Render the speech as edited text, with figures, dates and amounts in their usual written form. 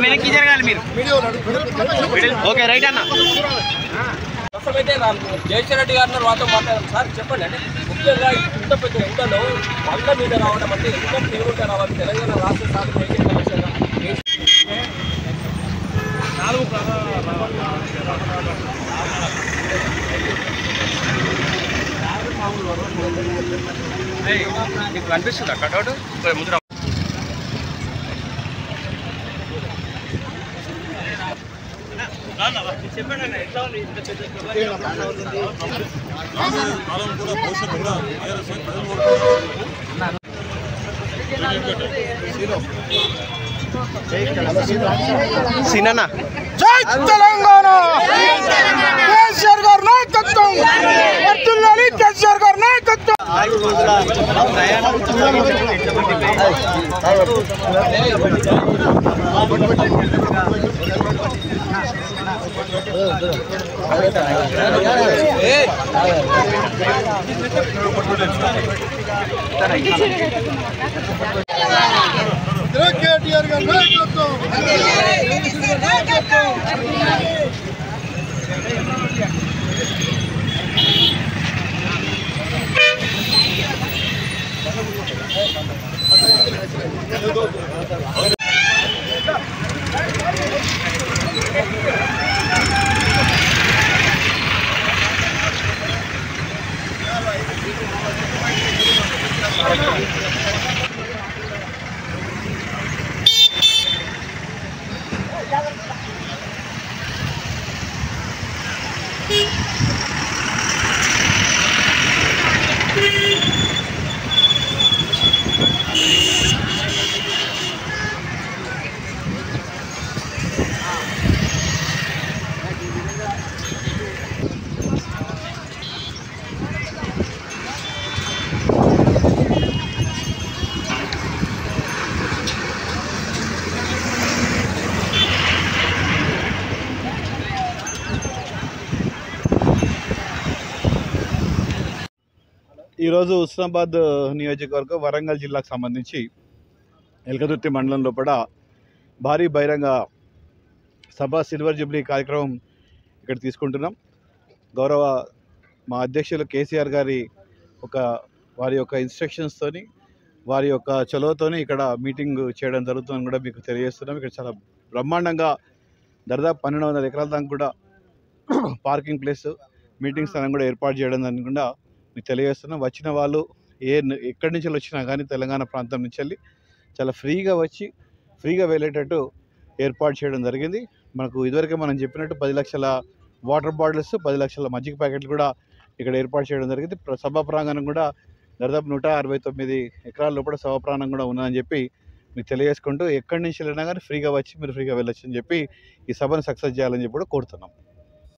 వెనక్కి జరగాలి మీరు. ఓకే రైట్ అన్న. ప్రస్తుతమైతే జయశ్వర్ రెడ్డి గారిని మాతో మాట్లాడారు. సార్ చెప్పండి, అంటే ముఖ్యంగా ఇంత పెద్ద ఎండలో వల్ల మీద రావడం అంటే ఎంత తీవ్రంగా రావాలి తెలంగాణ రాష్ట్ర సాధన ఏకైక లక్ష్యంగా నీకు కనిపిస్తుందా కటౌట్ ముద్ర? చెప్పండి ఎట్లా ఉంది ఇంత పెద్ద సినన్న. జై తెలంగాణ, కేసీఆర్ గారి నాయకత్వం వర్ధిల్లాలి, కేసీఆర్ గారి నాయకత్వం. 5 రోజుల ప్రయాణం కేటీఆర్ గారి నాయకత్వం. ఈరోజు హుస్నాబాద్ నియోజకవర్గం వరంగల్ జిల్లాకు సంబంధించి ఎల్కదుర్తి మండలం లోపల భారీ బహిరంగ సభ సిల్వర్ జూబ్లీ కార్యక్రమం ఇక్కడ తీసుకుంటున్నాం. గౌరవ మా అధ్యక్షులు కేసీఆర్ గారి వారి యొక్క ఇన్స్ట్రక్షన్స్తోని వారి యొక్క చొలవతోని ఇక్కడ మీటింగ్ చేయడం జరుగుతుందని కూడా మీకు తెలియజేస్తున్నాం. ఇక్కడ చాలా బ్రహ్మాండంగా దాదాపు 1200 ఎకరాల దాకా కూడా పార్కింగ్ ప్లేస్, మీటింగ్ స్థానం కూడా ఏర్పాటు చేయడం కూడా మీకు తెలియజేస్తున్నాం. వచ్చిన వాళ్ళు ఎక్కడి నుంచి వచ్చినా కానీ తెలంగాణ ప్రాంతం నుంచి వెళ్ళి చాలా ఫ్రీగా వచ్చి ఫ్రీగా వెళ్ళేటట్టు ఏర్పాటు చేయడం జరిగింది. మనకు ఇదివరకే మనం చెప్పినట్టు 10 లక్షల వాటర్ బాటిల్స్, 10 లక్షల మజ్జిగ ప్యాకెట్లు కూడా ఇక్కడ ఏర్పాటు చేయడం జరిగింది. సభా ప్రాంగణం కూడా దాదాపు 169 ఎకరాల లోపల సభా ప్రాంగణం కూడా ఉందని చెప్పి మీకు తెలియజేసుకుంటూ ఎక్కడి నుంచి వెళ్ళినా కానీ ఫ్రీగా వచ్చి మీరు ఫ్రీగా వెళ్ళొచ్చు అని చెప్పి ఈ సభను సక్సెస్ చేయాలని చెప్పి కూడా కోరుతున్నాం.